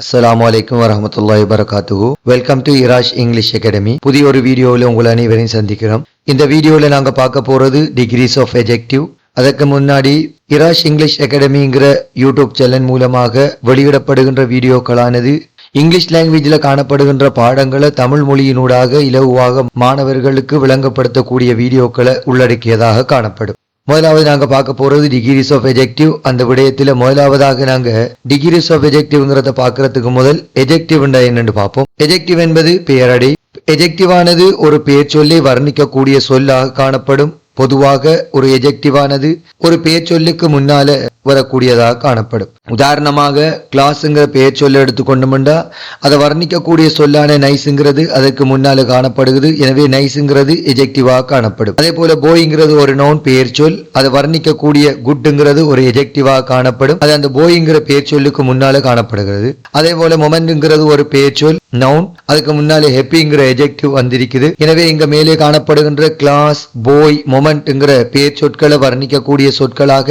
அஸ்ஸலாமு அலைக்கும் வரஹ்மத்துல்லாஹி வபரகாத்துஹு. Welcome to Irash English academy. புதிய ஒரு வீடியோவில் உங்கள் அனைவரையும் சந்திக்கிறோம். இந்த வீடியோவில் நாங்கள் பார்க்க போகிறது டிகிரிஸ் ஆஃப் எஜெக்டிவ். அதற்கு முன்னாடி இராஷ் இங்கிலீஷ் அகாடமிங்கிற யூடியூப் சேனல் மூலமாக வெளியிடப்படுகின்ற வீடியோக்களானது இங்கிலீஷ் லாங்குவேஜில் காணப்படுகின்ற பாடங்களை தமிழ் மொழியினூடாக இலகுவாக மாணவர்களுக்கு விளங்கப்படுத்தக்கூடிய வீடியோக்களை உள்ளடக்கியதாக காணப்படும். முதலாவது நாங்க பார்க்க போறது டிகிரிஸ் ஆஃப் எஜெக்டிவ். அந்த விடயத்துல முதலாவதாக நாங்க டிகிரிஸ் ஆஃப் எஜெக்டிவ்ங்கிறத பாக்குறதுக்கு முதல் எஜெக்டிவ் என்னன்னு பார்ப்போம். எஜெக்டிவ் என்பது பெயரடை. எஜெக்டிவ் ஆனது ஒரு பெயர் சொல்லை வர்ணிக்கக்கூடிய சொல்லாக காணப்படும். பொதுவாக ஒரு எஜெக்டிவானது ஒரு பெயர் சொல்லுக்கு முன்னால வரக்கூடியதாக காணப்படும். உதாரணமாக கிளாஸ்ங்கிற பெயர் சொல்ல எடுத்துக்கொண்டோம்னா அதை வர்ணிக்கக்கூடிய சொல்லான நைஸுங்கிறது அதற்கு முன்னால காணப்படுகிறது. எனவே நைஸுங்கிறது எஜெக்டிவாக காணப்படும். அதே போல போய்ங்கிறது ஒரு நவுன் பெயர் சொல். அதை வர்ணிக்கக்கூடிய குட்ங்கிறது ஒரு எஜெக்டிவாக காணப்படும். அது அந்த போய்ங்கிற பெயர் சொல்லுக்கு முன்னால காணப்படுகிறது. அதே போல மொமெண்ட்ங்கிறது ஒரு பெயர் சொல் நவுன். அதுக்கு முன்னாலே ஹெப்பிங்கிற எஜெக்டிவ் வந்திருக்குது. எனவே இங்க மேலே காணப்படுகின்ற கிளாஸ், போய், மொமெண்ட்ங்கிற பெயர் சொற்களை வர்ணிக்கக்கூடிய சொற்களாக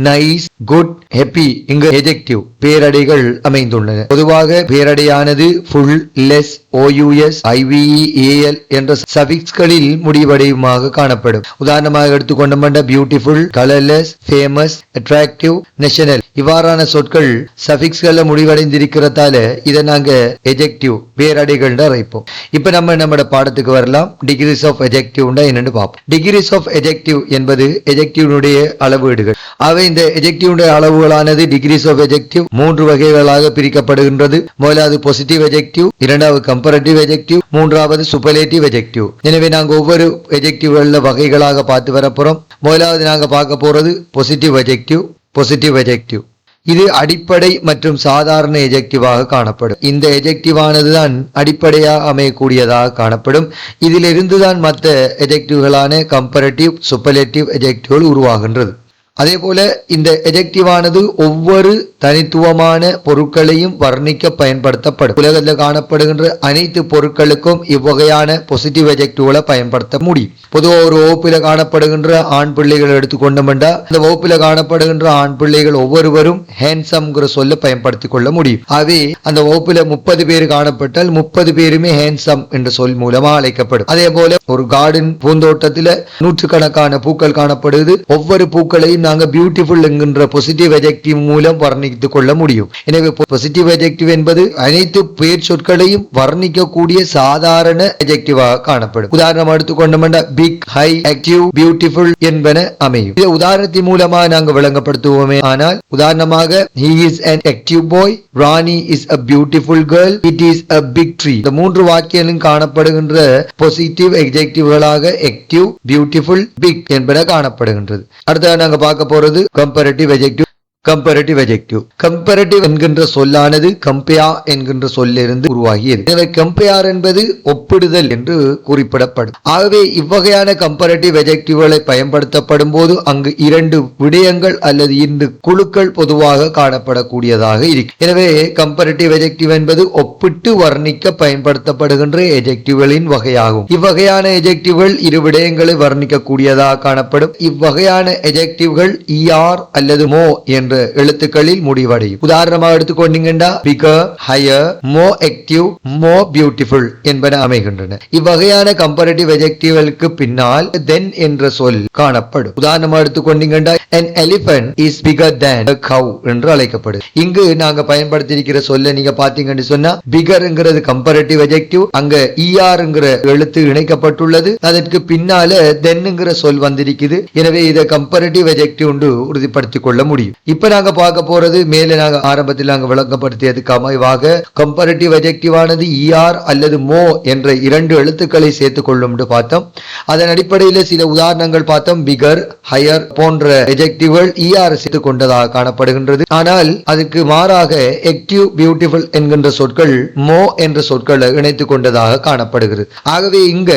நைஸ், குட், ஹெப்பி இங்கு எஜெக்டிவ் பேரடைகள் அமைந்துள்ளன. பொதுவாக பேரடையானது full, less, OUS, IVE, AL என்ற சஃபிக்ஸ்களில் முடிவடையுமாக காணப்படும். உதாரணமாக எடுத்துக்கொண்டோம்னா beautiful, colourless, famous, attractive, national இவ்வாறான சொற்கள் சஃபிக்ஸ்கள முடிவடைந்திருக்கிறதால இதை நாங்க எஜெக்டிவ் பேரடைகள் அழைப்போம். இப்ப நம்மளோட பாடத்துக்கு வரலாம். டிகிரிஸ் ஆஃப் எஜெக்டிவ் என்னன்னு பார்ப்போம். டிகிரிஸ் ஆஃப் எஜெக்டிவ் என்பது எஜெக்டிவ்னுடைய அளவீடுகள். அவை இந்த எஜெக்டிவ்னுடைய அளவுகளானது டிகிரிஸ் ஆஃப் எஜெக்டிவ் 3 வகைகளாக பிரிக்கப்படுகின்றது. முதலாவது பாசிட்டிவ் எஜெக்டிவ், இரண்டாவது கம்பேரட்டிவ் எஜெக்டிவ், மூன்றாவது சூப்பர்லேட்டிவ் எஜெக்டிவ். எனவே நாங்க ஒவ்வொரு எஜெக்டிவ்கள வகைகளாக பார்த்து வரப்போறோம். முதலாவது நாங்க பார்க்க போறது பாசிட்டிவ் எஜெக்டிவ். பாசிட்டிவ் எஜெக்டிவ் இது அடிப்படை மற்றும் சாதாரண எஜெக்டிவாக காணப்படும். இந்த எஜெக்டிவ் ஆனதுதான் அடிப்படையாக அமையக்கூடியதாக காணப்படும். இதிலிருந்து தான் மற்ற எஜெக்டிவ்களான கம்பேரட்டிவ், சூப்பர்லேட்டிவ் எஜெக்டிவ்கள் உருவாகின்றது. அதே போல இந்த எஜெக்டிவ் ஆனது ஒவ்வொரு தனித்துவமான பொருட்களையும் வர்ணிக்க பயன்படுத்தப்படும். உலகத்தில் காணப்படுகின்ற அனைத்து பொருட்களுக்கும் இவ்வகையான பாசிட்டிவ் எஜெக்டிவ்களை பயன்படுத்த முடியும். பொதுவாக ஒரு வகுப்பில் காணப்படுகின்ற ஆண் பிள்ளைகளை எடுத்துக்கொண்டோம்னா அந்த வகுப்பில் காணப்படுகின்ற ஆண் பிள்ளைகள் ஒவ்வொருவரும் ஹேண்ட்ஸம்ங்கிற சொல்ல பயன்படுத்திக் கொள்ள முடியும். ஆகவே அந்த வகுப்பில் 30 பேர் காணப்பட்டால் 30 பேருமே ஹேண்ட்ஸம் என்ற சொல் மூலமா அழைக்கப்படும். அதே போல ஒரு கார்டன் பூந்தோட்டத்தில் நூற்றுக்கணக்கான பூக்கள் காணப்படுது. ஒவ்வொரு பூக்களையும் நாங்க பியூட்டிஃபுல் என்கின்ற பாசிட்டிவ் எஜெக்டிவ் மூலம் வர்ணித்துக் கொள்ள முடியும். எனவே பாசிட்டிவ் எஜெக்டிவ் என்பது அனைத்து பெயர் சொற்களையும் வர்ணிக்கக்கூடிய சாதாரண எஜெக்டிவாக காணப்படும். உதாரணம் எடுத்துக்கொண்டோம்னா பிக், ஹை, ஆக்டிவ், பியூட்டிஃபுல் என்பன அமையும். இதை உதாரணத்தின் மூலமா நாங்க விளங்கப்படுத்துவோமே. ஆனால் உதாரணமாக he is an active boy, Rani is a beautiful girl, it is a big tree. இந்த 3 வாக்கியங்களும் காணப்படுகின்ற பாசிட்டிவ் எஜெக்டிவ்களாக ஆக்டிவ், பியூட்டிஃபுல், பிக் என்பன காணப்படுகின்றது. அடுத்தது நாங்க பார்க்க போறது கம்பேரட்டிவ் எஜெக்டிவ். கம்பேரட்டிவ் எஜெக்டிவ். கம்பேரட்டிவ் என்கின்ற சொல்லானது கம்பேர் என்கின்ற சொல்லிருந்து உருவாகியது. எனவே கம்பேர் என்பது ஒப்பிடுதல் என்று குறிப்பிடப்படும். ஆகவே இவ்வகையான கம்பேரட்டிவ் எஜெக்டிவ்களை பயன்படுத்தப்படும் போது அங்கு 2 விடயங்கள் அல்லது 2 குழுக்கள் பொதுவாக காணப்படக்கூடியதாக இருக்கு. எனவே கம்பேரட்டிவ் எஜெக்டிவ் என்பது ஒப்பிட்டு வர்ணிக்க பயன்படுத்தப்படுகின்ற எஜெக்டிவ்களின் வகையாகும். இவ்வகையான எஜெக்டிவ்கள் 2 விடயங்களை வர்ணிக்கக்கூடியதாக காணப்படும். இவ்வகையான எஜெக்டிவ்கள் ER அல்லது மோ என்ற எழுத்துக்களில் முடிவடையும். உதாரணமாக எடுத்துக்கொண்டீங்கன்னா பிகர், ஹையர், மோ ஆக்டிவ், மோ பியூட்டிஃபுல் என்பன அமைகின்றன. இவ்வகையான கம்பேரட்டிவ் எஜெக்டிவ்களுக்கு பின்னால் தென் என்ற சொல் காணப்படும். உதாரணமாக எடுத்துக்கொண்டீங்கன்னா an elephant is bigger than a cow என்று அழைக்கப்படும். இங்கு நாங்க பயன்படுத்தியிருக்கிற சொல்ல நீங்க பாத்தீங்கன்னு சொன்னா பிகர்ங்கிறது கம்பேரட்டிவ் எஜெக்டிவ். அங்க ERங்கிற எழுத்து இணைக்கப்பட்டுள்ளது. அதற்கு பின்னால தென்ங்கிற சொல் வந்திருக்குது. எனவே இதை கம்பேரட்டிவ் எஜெக்டிவ் என்று உறுதிப்படுத்திக் கொள்ள முடியும். இப்ப நாங்க பார்க்க போறது மேல நாங்க ஆரம்பத்தில் நாங்க விளங்கப்படுத்தியதுக்கு அமைவாக கம்பேரட்டிவ் எஜெக்டிவ் ஆனது ER அல்லது மோ என்ற 2 எழுத்துக்களை சேர்த்துக் கொள்ளும் பார்த்தோம். அதன் அடிப்படையில் சில உதாரணங்கள் பார்த்தோம். பிகர், ஹையர் போன்ற எஜெக்டிவ்கள் ER சேர்த்துக் கொண்டதாக காணப்படுகின்றது. ஆனால் அதுக்கு மாறாக ஆக்டிவ், பியூட்டிஃபுல் என்கின்ற சொற்கள் மோ என்ற சொற்களை இணைத்துக் கொண்டதாக காணப்படுகிறது. ஆகவே இங்க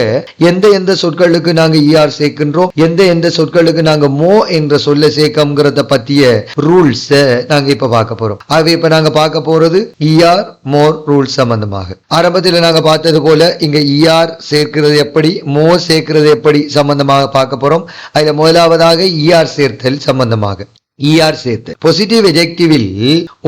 எந்த சொற்களுக்கு நாங்க ER சேர்க்கின்றோம், எந்த சொற்களுக்கு நாங்க மோ என்ற சொல்ல சேர்க்கம்ங்கிறத பத்திய ரூல்ஸ் நாங்க இப்ப பார்க்க போறோம். ஆகவே இப்ப நாங்க பார்க்க போறது ER மோர் ரூல்ஸ் சம்பந்தமாக. ஆரம்பத்தில் நாங்க பார்த்தது போல இங்க ER சேர்க்கிறது எப்படி, மோ சேர்க்கிறது எப்படி சம்பந்தமாக பார்க்க போறோம். அதுல முதலாவதாக ER சேர்த்தல் சம்பந்தமாக. ER சேர்த்து. பாசிட்டிவ் எஜெக்டிவில்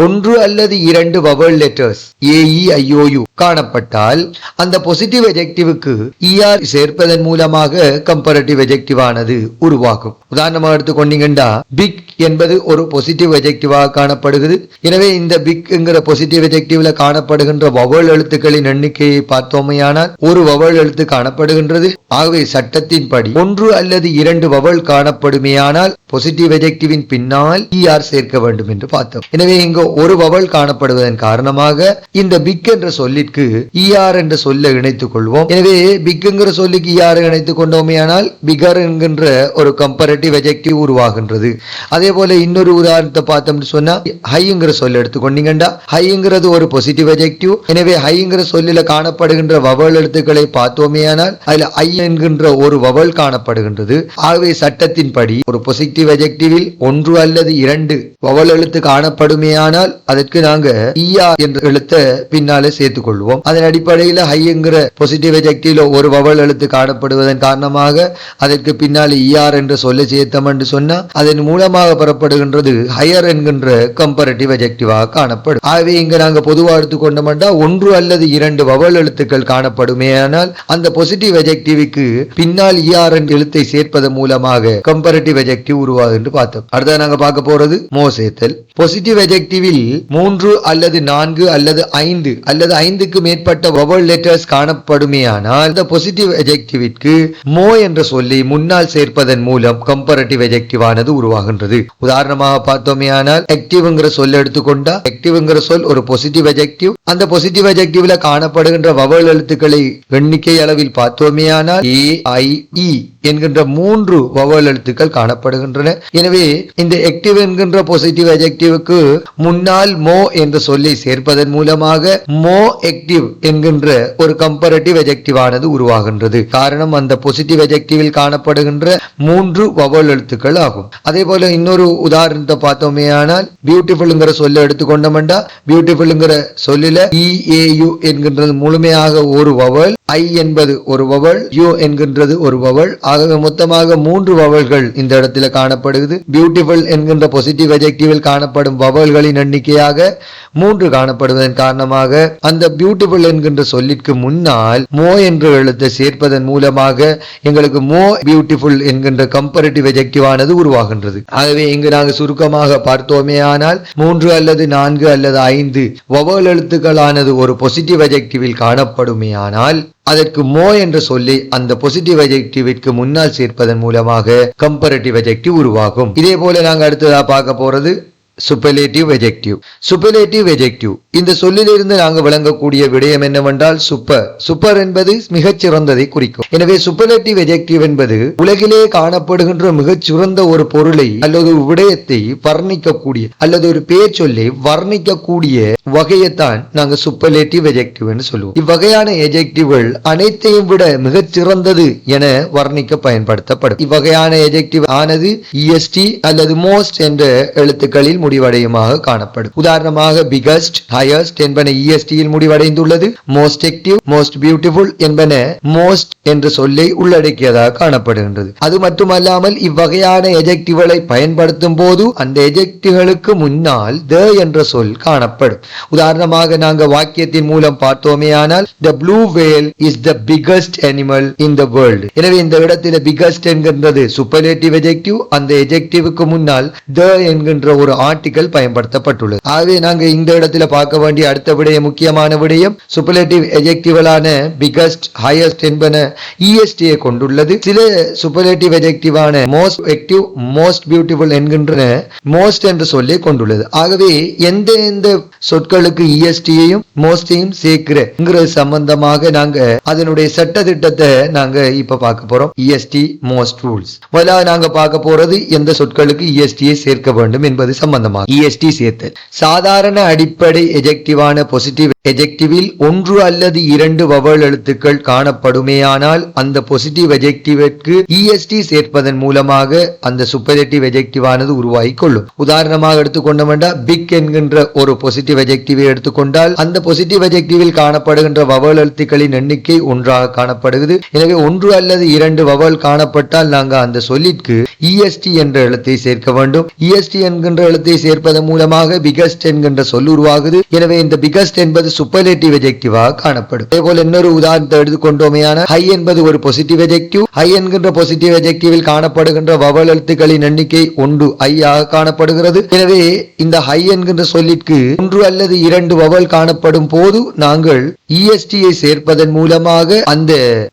ஒன்று அல்லது இரண்டு வவல் லெட்டர்ஸ் AEIOU காணப்பட்டால் அந்த பாசிட்டிவ் எஜெக்டிவுக்கு ER சேர்ப்பதன் மூலமாக கம்பேரட்டிவ் எஜெக்டிவ் ஆனது உருவாகும். உதாரணமாக எடுத்துக்கொண்டீங்கன்னா பிக் என்பது ஒரு பாசிட்டிவ் எஜெக்டிவாக காணப்படுகிறது. எனவே இந்த பிக் என்கிற பாசிட்டிவ் எஜெக்டிவ்ல காணப்படுகின்ற வவல் எழுத்துக்களின் எண்ணிக்கையை பார்த்தோமையானால் ஒரு வவல் எழுத்து காணப்படுகின்றது. ஆகவே சட்டத்தின்படி ஒன்று அல்லது இரண்டு வவல் காணப்படுமேயானால் பாசிட்டிவ் எஜெக்டிவின் பின்னால் ER சேர்க்க வேண்டும் என்று பார்த்தோம். எனவே இங்கு ஒரு வவல் காணப்படுவதன் காரணமாக இந்த பிக் என்ற சொல்லிற்கு ER என்ற சொல்லை இணைத்துக் கொள்வோம். எனவே பிக் என்கிற சொல்லுக்கு ER இணைத்துக் கொண்டோமேயானால் பிகர் என்கின்ற ஒரு கம்பேரட்டிவ் எஜெக்டிவ் உருவாகின்றது. அதே போல இன்னொரு உதாரணத்தை பார்த்தோம்னு சொன்னா ஹைங்கிற சொல்ல எடுத்துக்கொண்டீங்கன்னா ஹைங்கிறது ஒரு பாசிட்டிவ் எஜெக்டிவ். எனவே ஹைங்கிற சொல்லில காணப்படுகின்ற வவல் எழுத்துக்களை பார்த்தோமேயானால் அதுல ஐ என்கின்ற ஒரு வவல் காணப்படுகின்றது. ஆகவே சட்டத்தின்படி ஒரு பாசிட்டிவ் எஜெக்டிவில் ஒன்று அல்லது இரண்டு வவல் எழுத்து காணப்படுமேயானால் அதற்கு நாங்க ER என்ற எழுத்தை பின்னாலே சேர்த்துக் கொள்வோம். அதன் அடிப்படையில் ஹை என்கிற பாசிட்டிவ் எஜெக்டிவ்ல ஒரு வவல் எழுத்து காணப்படுவதன் காரணமாக அதற்கு பின்னாலே ER என்ற சொல்லை சேர்த்தோம் என்று சொன்னா அதன் மூலமாக பெறப்படுகின்றது ஹையர் என்கின்ற கம்பேரட்டிவ் எஜெக்டிவாக காணப்படும். ஆகவே இங்க நாங்க பொதுவாக எடுத்துக்கொண்டோம்னா ஒன்று அல்லது இரண்டு வவல் எழுத்துக்கள் காணப்படுமேயானால் அந்த பாசிட்டிவ் எஜெக்டிவுக்கு பின்னால் ER என்ற எழுத்தை சேர்ப்பதன் மூலமாக கம்பேரட்டிவ் எஜெக்டிவ் உருவாகுது என்று பார்த்தோம். அடுத்தது நாங்க பார்க்க போறது மோ சேர்த்தல். பாசிட்டிவ் எஜெக்டிவில் மூன்று அல்லது நான்கு அல்லது ஐந்து அல்லது ஐந்துக்கு மேற்பட்ட வவல் லெட்டர்ஸ் காணப்படுமேயானால் அந்த பாசிட்டிவ் எஜெக்டிவிற்கு மோ என்ற சொல்லை முன்னால் சேர்ப்பதன் மூலம் கம்பேரட்டிவ் எஜெக்டிவ் ஆனது உருவாகின்றது. உதாரணமாக பார்த்தோமேயானால் ஆக்டிவ்ங்கிற சொல்ல எடுத்துக்கொண்டா ஆக்டிவ்ங்கிற சொல் ஒரு பாசிட்டிவ் எஜெக்டிவ். அந்த பாசிட்டிவ் எஜெக்டிவ்ல காணப்படுகின்ற வவல் எழுத்துக்களை எண்ணிக்கை அளவில் பார்த்தோமேயானால் AIE என்கின்ற மூன்று வவல் எழுத்துக்கள் காணப்படுகின்றன. எனவே இந்த ஆக்டிவ் என்கின்ற பாசிட்டிவ் எஜெக்டிவுக்கு முன்னால் மோ என்ற சொல்லை சேர்ப்பதன் மூலமாக மோ ஆக்டிவ் என்கின்ற ஒரு கம்பேரட்டிவ் எஜெக்டிவ் ஆனது உருவாகின்றது. காரணம் அந்த பாசிட்டிவ் எஜெக்டிவில் காணப்படுகின்ற மூன்று வவல் எழுத்துக்கள் ஆகும். அதே போல இன்னொரு உதாரணத்தை பார்த்தோமேயானால் பியூட்டிஃபுல்ங்கிற சொல்ல எடுத்துக்கொண்டோம்னா பியூட்டிஃபுல்ங்கிற சொல்லில EAU என்கின்றது முழுமையாக ஒரு வவல், I என்பது ஒரு வவல், U என்கின்றது ஒரு வவல். ஆகவே மொத்தமாக மூன்று வவல்கள் இந்த இடத்துல காணப்படுகிறது. பியூட்டிஃபுல் என்கின்ற பாசிட்டிவ் எஜெக்டிவில் காணப்படும் வவல்களின் எண்ணிக்கையாக மூன்று காணப்படுவதன் காரணமாக அந்த பியூட்டிஃபுல் என்கின்ற சொல்லிற்கு முன்னால் மோ என்ற எழுத்தை சேர்ப்பதன் மூலமாக எங்களுக்கு மோ பியூட்டிஃபுல் என்கின்ற கம்பேரட்டிவ் எஜெக்டிவ் ஆனது உருவாகின்றது. ஆகவே இங்கு நாங்கள் சுருக்கமாக பார்த்தோமேயானால் மூன்று அல்லது நான்கு அல்லது ஐந்து வவல் எழுத்துக்களானது ஒரு பாசிட்டிவ் எஜெக்டிவில் காணப்படுமேயானால் அதற்கு மோ என்ற சொல்லி அந்த பாசிட்டிவ் எஜெக்டிவிற்கு முன்னால் சேர்ப்பதன் மூலமாக கம்பேரட்டிவ் எஜெக்டிவ் உருவாகும். இதே போல நாங்கள் அடுத்ததா பார்க்க போறது சூப்பர்லேட்டிவ் எஜெக்டிவ். சூப்பர்லேட்டிவ் எஜெக்டிவ் இந்த சொல்லிலிருந்து நாங்கள் விளங்கக்கூடிய விடயம் என்னவென்றால் சூப்பர் என்பது மிகச் சிறந்ததை குறிக்கும். எனவே சூப்பர்லேட்டிவ் எஜெக்டிவ் என்பது உலகிலே காணப்படுகின்ற மிகச் சிறந்த ஒரு பொருளை அல்லது விடயத்தை வர்ணிக்கக்கூடிய அல்லது ஒரு பெயர் சொல்லை வர்ணிக்கக்கூடிய வகையைத்தான் நாங்கள் சூப்பர்லேட்டிவ் எஜெக்டிவ் என்று சொல்லுவோம். இவ்வகையான எஜெக்டிவ்கள் அனைத்தையும் விட மிகச் சிறந்தது என வர்ணிக்க பயன்படுத்தப்படும். இவ்வகையான எஜெக்டிவ் ஆனது EST அல்லது மோஸ்ட் என்ற எழுத்துக்களில் முடிவடையுமாக காணப்படும். உதாரணமாக பிகஸ்ட், ஹையஸ்ட் என்பன EST இல் முடிவடைந்துள்ளது. மோஸ்ட் ஆக்டிவ், மோஸ்ட் பியூட்டிஃபுல் என்பன மோஸ்ட் என்ற சொல்லை உள்ளடக்கியதாக காணப்படுகின்றது. அது மட்டுமல்லாமல் இவ்வகையான எஜெக்டிவ்களை பயன்படுத்தும் போது அந்த எஜெக்டிவ்களுக்கு முன்னால் த என்ற சொல் காணப்படும். உதாரணமாக நாங்கள் வாக்கியத்தின் மூலம் பார்த்தோமேயானால் the blue whale is the biggest animal in the world. எனவே இந்த இடத்தில் biggest என்கின்றது சூப்பர்லேட்டிவ் எஜெக்டிவ். அந்த எஜெக்டிவ்க்கு முன்னால் த என்கின்ற ஒரு ஆர்டிகல் பயன்படுத்தப்பட்டுள்ளது. ஆகவே நாங்க இந்த இடத்துல பார்க்க வேண்டிய அடுத்த விடயம், முக்கியமான விடயம், சூப்பர்லேட்டிவ் எஜெக்டிவ்களான பிகஸ்ட், ஹையஸ்ட் என்பன EST கொண்டுள்ளது. சில சூப்பர்லேட்டிவ் எஜெக்டிவான மோஸ்ட் ஆக்டிவ், மோஸ்ட் பியூட்டிஃபுல் என்கின்ற மோஸ்ட் என்ற சொல்லை கொண்டுள்ளது. ஆகவே எந்த சொற்களுக்கு EST-யையும் மோஸ்டையும் சேர்க்கிற சம்பந்தமாக நாங்க அதனுடைய சட்ட திட்டத்தை நாங்க இப்ப பார்க்க போறோம். EST most rules. முதலாவது நாங்க பார்க்க போறது எந்த சொற்களுக்கு EST-யை சேர்க்க வேண்டும் என்பது சம்பந்தம். சம்பந்தமாக EST சேர்த்தல். சாதாரண அடிப்படை எஜெக்டிவான பொசிட்டிவ் எஜெக்டிவில் ஒன்று அல்லது இரண்டு வவல் எழுத்துக்கள் காணப்படுமேயானால் அந்த பொசிட்டிவ் எஜெக்டிவிற்கு EST சேர்ப்பதன் மூலமாக அந்த சூப்பர்லேட்டிவ் எஜெக்டிவானது உருவாகி கொள்ளும். உதாரணமாக எடுத்துக்கொண்டோம்னா பிக் என்கின்ற ஒரு பொசிட்டிவ் எஜெக்டிவை எடுத்துக்கொண்டால் அந்த பொசிட்டிவ் எஜெக்டிவில் காணப்படுகின்ற வவல் எழுத்துக்களின் எண்ணிக்கை ஒன்றாக காணப்படுகிறது. எனவே ஒன்று அல்லது இரண்டு வவல் காணப்பட்டால் நாங்கள் அந்த சொல்லிற்கு EST என்ற எழுத்தை சேர்க்க வேண்டும். EST என்கின்ற எழுத்தை சேர்ப்பதன் மூலமாக பிகஸ்ட் என்கின்ற சொல் உருவாகுது. எனவே இந்த பிகஸ்ட் என்பது சூப்பர்லேட்டிவ் எஜெக்டிவாக காணப்படும். அதேபோல இன்னொரு உதாரணத்தை எடுத்துக்கொண்டோமேயான ஹை என்பது ஒரு பொசிட்டிவ் எஜெக்டிவ். ஹை என்கின்ற பொசிட்டிவ் எஜெக்டிவில் காணப்படுகின்ற வவல் எழுத்துக்களின் எண்ணிக்கை ஒன்று ஐ ஆக காணப்படுகிறது. எனவே இந்த ஹை என்கின்ற சொல்லிற்கு ஒன்று அல்லது இரண்டு வவல் காணப்படும் போது நாங்கள் EST சேர்ப்பதன் மூலமாக அந்த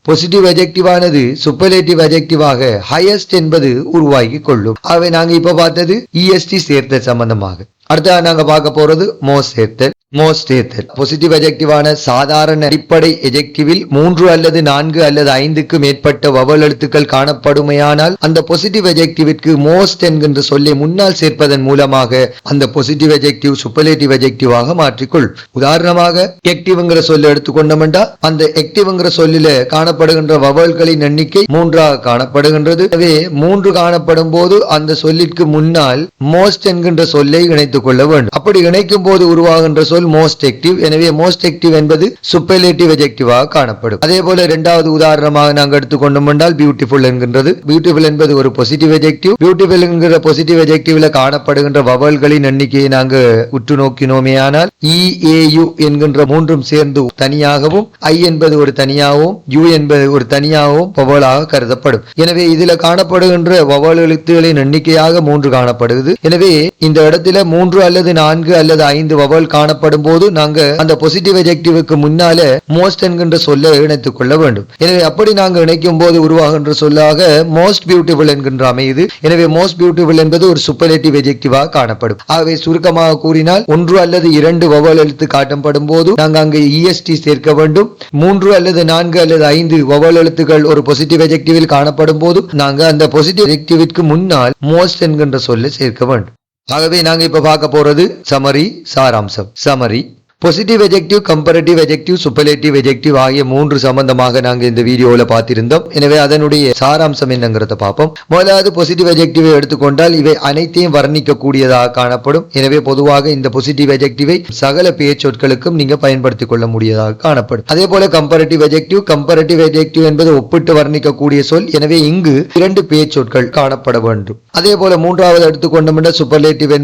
பொசிட்டிவ் எஜெக்டிவானது சூப்பர்லேட்டிவ் எஜெக்டிவாக ஹையஸ்ட் என்பது உருவாகி கொள்ளும். ஆகவே நாங்க இப்ப பார்த்தது EST சேர்த்தல் சம்பந்தமாக. அடுத்த நாங்க பார்க்க போறது மோஸ்ட் சேர்த்தல். மோஸ்ட் சேர்த்தல் பொசிட்டிவ் எஜெக்டிவான சாதாரண அடிப்படை எஜெக்டிவில் 3 அல்லது 4 அல்லது 5க்கு மேற்பட்ட வவல் எழுத்துக்கள் காணப்படுமையானால் அந்த பொசிட்டிவ் எஜெக்டிவிற்கு மோஸ்ட் என்கின்ற சொல்லை முன்னால் சேர்ப்பதன் மூலமாக அந்த பொசிட்டிவ் எஜெக்டிவ் சூப்பர்லேட்டிவ் எஜெக்டிவாக மாற்றிக்கொள். உதாரணமாக எக்டிவ்ங்கிற சொல்ல எடுத்துக்கொண்டோம்னா அந்த எக்டிவ்ங்கிற சொல்லில காணப்படுகின்ற வவல்களின் எண்ணிக்கை 3ஆக காணப்படுகின்றது. எனவே 3 காணப்படும் போது அந்த சொல்லிற்கு முன்னால் மோஸ்ட் என்கின்ற சொல்லை இணைத்துக் கொள்ள வேண்டும். அப்படி இணைக்கும் போது உருவாகின்ற சொல் மோஸ்ட் ஆக்டிவ். எனவே மோஸ்ட் ஆக்டிவ் என்பது சூப்பர்லேட்டிவ் எஜெக்டிவாக காணப்படும். அதே போல இரண்டாவது உதாரணமாக நாங்கள் எடுத்துக்கொண்டோம் என்றால் பியூட்டிஃபுல் என்கின்றது. பியூட்டிஃபுல் என்பது ஒரு பொசிட்டிவ் எஜெக்டிவ். பியூட்டிஃபுல் என்கிற பொசிட்டிவ் எஜெக்டிவ்ல காணப்படுகின்ற வவல்களின் எண்ணிக்கையை நாங்கள் உற்று நோக்கினோமேயானால் EAU என்கின்ற மூன்றும் சேர்ந்து தனியாகவும் I என்பது ஒரு தனியாகவும் U என்பது ஒரு தனியாகவும் வவலாக கருதப்படும். எனவே இதுல காணப்படுகின்ற வவல் எழுத்துகளின் எண்ணிக்கையாக 3 காணப்படுகிறது. எனவே இந்த இடத்துல 3 அல்லது 4 அல்லது 5 வவல் காணப்படும் போது நாங்க அந்த பொசிட்டிவ் எஜெக்டிவுக்கு முன்னால மோஸ்ட் என்கின்ற சொல்லை இணைத்துக் கொள்ள வேண்டும். எனவே அப்படி நாங்கள் இணைக்கும் போது உருவாகின்ற சொல்லாக மோஸ்ட் பியூட்டிஃபுல் என்கின்ற அமையுது. எனவே மோஸ்ட் பியூட்டிஃபுல் என்பது ஒரு சூப்பர்லேட்டிவ் எஜெக்டிவாக காணப்படும். ஆகவே சுருக்கமாக கூறினால் 1 அல்லது 2 வவல் எழுத்து காட்டப்படும் போது நாங்கள் அங்கு EST சேர்க்க வேண்டும். 3 அல்லது 4 அல்லது 5 வவல் எழுத்துக்கள் ஒரு பொசிட்டிவ் எஜெக்டிவில் காணப்படும் போது நாங்கள் அந்த பொசிட்டிவ் எஜெக்டிவிற்கு முன்னால் மோஸ்ட் என்கின்ற சொல்லை சேர்க்க வேண்டும். ஆகவே நாங்க இப்ப பார்க்க போறது சமரி சாராம்சம். சமரி பொசிட்டிவ் எஜெக்டிவ், கம்பேரிட்டிவ் எஜெக்டிவ், சூப்பர்லேட்டிவ் எஜெக்டிவ் ஆகிய 3 சம்பந்தமாக நாங்க இந்த வீடியோல பார்த்திருந்தோம். எனவே அதனுடைய சாராம்சம் என்னங்கிறத பார்ப்போம். முதலாவது பொசிட்டிவ் எஜெக்டிவை எடுத்துக்கொண்டால் இவை அனைத்தையும் வர்ணிக்க கூடியதாக காணப்படும். எனவே பொதுவாக இந்த பொசிட்டிவ் எஜெக்டிவை சகல பெயர்ச்சொற்களுக்கும் நீங்க பயன்படுத்திக் கொள்ள முடியதாக காணப்படும். அதே போல கம்பேரிட்டிவ் எஜெக்டிவ் என்பது ஒப்பிட்டு வர்ணிக்கக்கூடிய சொல். எனவே இங்கு 2 பெயர்ச்சொற்கள் காணப்பட வேண்டும். அதே போல மூன்றாவது எடுத்துக்கொண்டோம் சூப்பர்லேட்டிவ்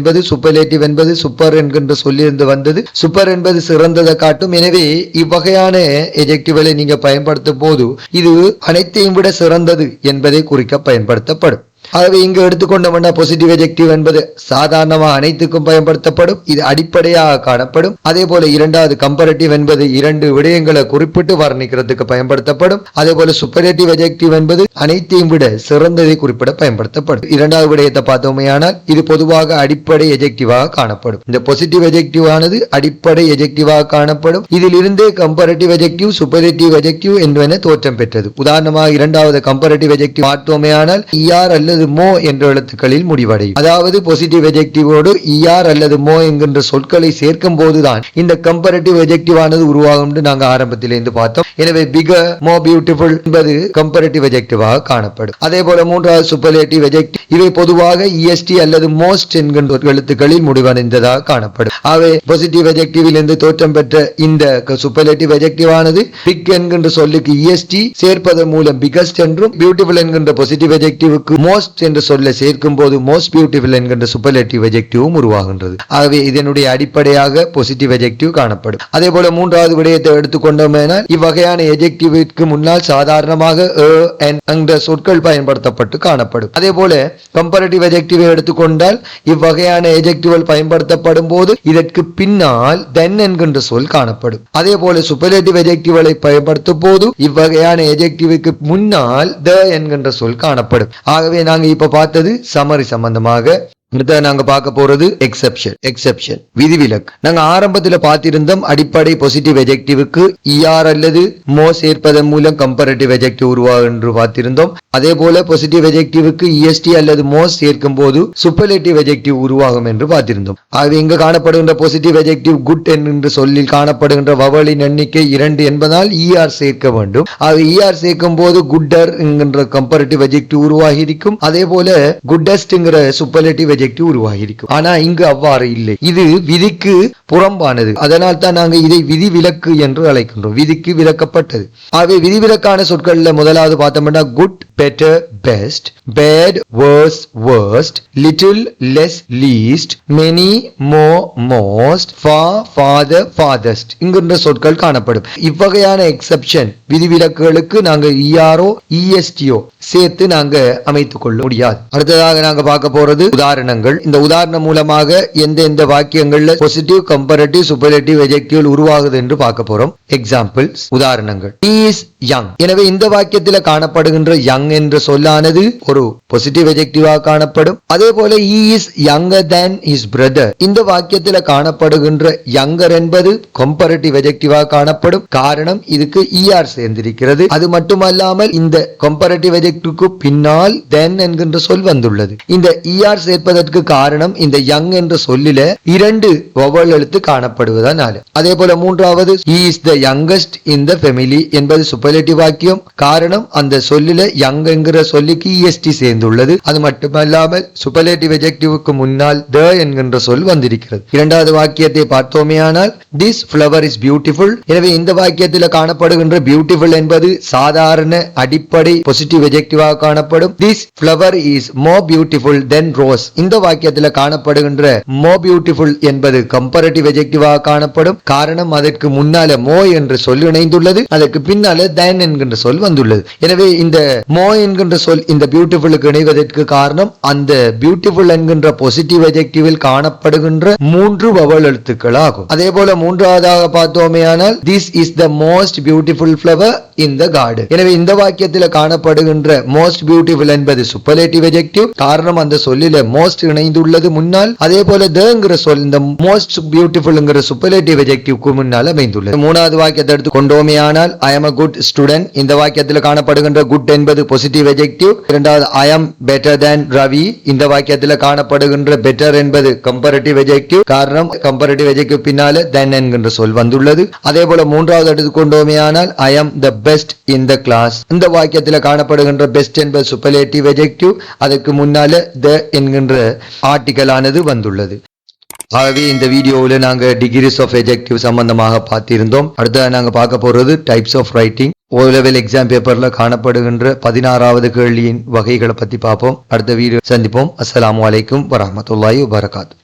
என்பது சூப்பர் என்கின்ற சொல்லிருந்து வந்தது. சூப்பர் என்பது சிறந்ததை காட்டும். எனவே இவ்வகையான எஜெக்டிவ்களை நீங்க பயன்படுத்தும் போது இது அனைத்தையும் விட சிறந்தது என்பதை குறிக்க பயன்படுத்தப்படும். ஆகவே இங்கு எடுத்துக்கொண்டோம்னா பொசிட்டிவ் எஜெக்டிவ் என்பது சாதாரணமாக அனைத்துக்கும் பயன்படுத்தப்படும். இது அடிப்படையாக காணப்படும். அதே போல இரண்டாவது கம்பேரிட்டிவ் என்பது 2 விடயங்களை குறிப்பிட்டு வர்ணிக்கிறதுக்கு பயன்படுத்தப்படும். அதே போல சூப்பர்லேட்டிவ் எஜெக்டிவ் என்பது அனைத்தையும் விட சிறந்ததை குறிப்பிட பயன்படுத்தப்படும். இரண்டாவது விடயத்தை பார்த்தோமேயானால் இது பொதுவாக அடிப்படை எஜெக்டிவாக காணப்படும். இந்த பொசிட்டிவ் எஜெக்டிவ் ஆனது அடிப்படை எஜெக்டிவாக காணப்படும். இதில் இருந்தே கம்பேரிட்டிவ் எஜெக்டிவ், சூப்பர்லேட்டிவ் எஜெக்டிவ் என்பன தோற்றம் பெற்றது. உதாரணமாக இரண்டாவது கம்பேரிட்டிவ் எஜெக்டிவ் பார்த்தோமேயானால் அல்லது மோ என்ற எழுத்துக்களில் முடிவடையும். அதாவது பொசிட்டிவ் எஜெக்டிவோடு அல்லது மோ என்கின்ற சொற்களை சேர்க்கும் போதுதான் இந்த கம்பேரிட்டிவ் எஜெக்டிவ் ஆனது உருவாகும் என்று நாங்கள் ஆரம்பத்திலிருந்து பார்த்தோம். எனவே பிகர், மோ பியூட்டிஃபுல் என்பது கம்பேரிட்டிவ் எஜெக்டிவாக காணப்படும். அதே போல மூன்றாவது சூப்பர்லேட்டிவ் எஜெக்டிவ் இவை பொதுவாக EST அல்லது மோஸ்ட் என்கின்ற எழுத்துக்களில் முடிவடைந்ததாக காணப்படும். ஆகவே பொசிட்டிவ் எஜெக்டிவில் இருந்து தோற்றம் பெற்ற இந்த சூப்பர்லேட்டிவ் எஜெக்டிவ் ஆனது பிக் என்கின்ற சொல்லுக்கு EST சேர்ப்பதன் மூலம் பிகஸ்ட் என்றும், பியூட்டிஃபுல் என்கின்ற பொசிட்டிவ் எஜெக்டிவுக்கு மோஸ்ட் என்று சொல்ல சேர்க்கும் போது மோஸ்ட் பியூட்டிஃபுல் என்கின்ற சூப்பர்லேட்டிவ் எஜெக்டிவும் உருவாகின்றது. ஆகவே இதனுடைய அடிப்படையாக பொசிட்டிவ் எஜெக்டிவ் காணப்படும். அதே போல மூன்றாவது விடயத்தை எடுத்துக்கொண்டோமேனால் இவ்வகையான எஜெக்டிவிற்கு முன்னால் சாதாரணமாக என்ற சொற்கள் பயன்படுத்தப்பட்டு காணப்படும். அதே போல கம்பேரிட்டிவ் எஜெக்டிவை எடுத்துக்கொண்டால் இவ்வகையான எஜெக்டிவ்கள் பயன்படுத்தப்படும் போது இதற்கு பின்னால் தென் என்கின்ற சொல் காணப்படும். அதே போல சூப்பர்லேட்டிவ் எஜெக்டிவ்களை பயன்படுத்தும் போது இவ்வகையான எஜெக்டிவுக்கு முன்னால் த என்கின்ற சொல் காணப்படும். ஆகவே நாங்க இப்ப பார்த்தது சமரி சம்பந்தமாக. அடுத்து நாங்க பார்க்க போறது எக்ஸெப்ஷன் விதிவிலக்கு. நாங்க ஆரம்பத்துல பார்த்திருந்தோம் அடிப்படை பாசிட்டிவ் எஜெக்டிவ்க்கு ER அல்லது மோ சேர்ப்பதன் மூலம் கம்பேரிட்டிவ் எஜெக்டிவ் உருவாகும் என்று பார்த்திருந்தோம். அதே போல பாசிட்டிவ் எஜெக்டிவ்க்கு EST அல்லது மோ சேர்க்கும் போது சூப்பர்லேட்டிவ் எஜெக்டிவ் உருவாகும் என்று பார்த்திருந்தோம். ஆகவே இங்கு காணப்படுகின்ற பாசிட்டிவ் எஜெக்டிவ் குட் என்கின்ற சொல்லில் காணப்படுகின்ற வவலின் எண்ணிக்கை 2 என்பதால் ER சேர்க்க வேண்டும். ஆகவே ER சேர்க்கும் போது குட்டர் என்கின்ற கம்பேரிட்டிவ் எஜெக்டிவ் உருவாகி இருக்கும். அதே போல குட்டஸ்ட்ங்கிற சூப்பர்லேட்டிவ் எஜெக்டிவ் உருவாகி இருக்கும். ஆனா இங்கு அவ்வாறு இல்லை. இது விதிக்கு புறம்பானது. அதனால் தான் நாங்கள் இதை விதிவிலக்கு என்று அழைக்கின்றோம். விதிக்கு விலக்கப்பட்டது. ஆகவே விதிவிலக்கான சொற்கள்ல முதலாவது பார்த்தோம்னா good, better, best, bad, worse, worst, little, less, least, many, more, most, far, farther, farthest என்கின்ற சொற்கள் காணப்படும். இவ்வகையான எக்ஸெப்ஷன் விதிவிலக்குகளுக்கு நாங்கள் ERO ESTO சேர்த்து நாங்க அமைத்துக் கொள்ள முடியாது. அடுத்ததாக நாங்க பார்க்க போறது உதாரணங்கள். இந்த உதாரணம் மூலமாக எந்த வாக்கியங்கள்ல பாசிட்டிவ், கம்பேரிட்டிவ், சூப்பர்லேட்டிவ் எஜெக்டிவ் உருவாகுது என்று பார்க்க போறோம். எக்ஸாம்பிள்ஸ், உதாரணங்கள். He is young. எனவே இந்த வாக்கியத்தில் காணப்படுகின்ற young என்ற சொல்லானது ஒரு பாசிட்டிவ் எஜெக்டிவாக காணப்படும். அதே போல he is younger than his brother. இந்த வாக்கியத்தில் காணப்படுகின்ற younger என்பது கம்பேரிட்டிவ் எஜெக்டிவாக காணப்படும். காரணம் இதுக்கு ER சேர்ந்திருக்கிறது. அது மட்டுமல்லாமல் இந்த கம்பேரிட்டிவ் எஜெக்டிவ்க்கு பின்னால் then என்கின்ற சொல் வந்துள்ளது. இந்த ER சேர்ப்பதற்கு காரணம் இந்த young என்ற சொல்லில 2 வவல் எழுத்து காணப்படுவதனால. அதே போல மூன்றாவது he is the youngest in the family என்பது சூப்பர்லேட்டிவ் வாக்கியம். காரணம் அந்த சொல்லில young என்கிற சொல்லுக்கு EST சேர்ந்துள்ளது. அது மட்டுமல்லாமல் சூப்பர்லேட்டிவ் எஜெக்டிவ்க்கு முன்னால் the என்கின்ற சொல் வந்திருக்கிறது. இரண்டாவது வாக்கியத்தை பார்த்தோமேயானால் this flower is beautiful. எனவே இந்த வாக்கியத்தில் காணப்படுகின்ற beautiful என்பது சாதாரண அடிப்படை பாசிட்டிவ் எஜெக்டிவாக காணப்படும். this flower is more beautiful than rose. இந்த வாக்கியத்தில் காணப்படுகின்ற more beautiful என்பது கம்பேரிட்டிவ் எஜெக்டிவாக காணப்படும். காரணம் அதற்கு முன்னால மோ என்ற சொல் இணைந்துள்ளது. அதற்கு பின்னால than என்கின்ற சொல் வந்துள்ளது. எனவே இந்த மோ என்கின்ற சொல் இந்த பியூட்டிஃபுல்லுக்கு இணைவதற்கு காரணம் அந்த பியூட்டிஃபுல் என்கின்ற பாசிட்டிவ் எஜெக்டிவில் காணப்படுகின்ற 3 வவல் எழுத்துக்கள் ஆகும். அதே போல மூன்றாவதாக பார்த்தோமேயானால் this is the most beautiful flower in the garden. எனவே இந்த வாக்கியத்தில் காணப்படுகின்ற most beautiful என்பது சூப்பர்லேட்டிவ் எஜெக்டிவ். காரணம் அந்த சொல்லில most இணைந்துள்ளது முன்னால். அதே போல the சொல் இந்த most beautiful என்கிற சூப்பர்லேட்டிவ் எஜெக்டிவ்க்கு முன்னால் அமைந்துள்ளது. மூணாவது வாக்கியத்தை எடுத்து கொண்டோமேயானால் I am a good student. இந்த வாக்கியத்தில் காணப்படுகின்ற good என்பது பாசிட்டிவ் எஜெக்டிவ். இரண்டாவது I am better than Ravi. இந்த வாக்கியத்தில் காணப்படுகின்ற better என்பது கம்பேரிட்டிவ் எஜெக்டிவ். காரணம் கம்பேரிட்டிவ் எஜெக்டிவ் பின்னால than என்கின்ற சொல் வந்துள்ளது. அதே போல மூன்றாவது எடுத்து கொண்டோமேயானால் I am the best in the class. இந்த வாக்கியத்தில் காணப்படுகின்ற best என்பது சூப்பர்லேட்டிவ் எஜெக்டிவ். அதற்கு முன்னால the என்கின்ற ஆர்டிகல் ஆனது வந்துள்ளது. ஆகவே இந்த வீடியோவில் நாங்க டிகிரிஸ் ஆஃப் எஜெக்டிவ் சம்பந்தமாக பார்த்திருந்தோம். அடுத்து நாங்க பார்க்க போறது types of writing. O level exam பேப்பர்ல காணப்படுகின்ற 16வது கேள்வியின் வகைகளை பத்தி பார்ப்போம். அடுத்த வீடியோ சந்திப்போம். அஸ்ஸலாமு அலைக்கும் வரஹ்மத்துல்லாஹி வபரகாத்துஹு.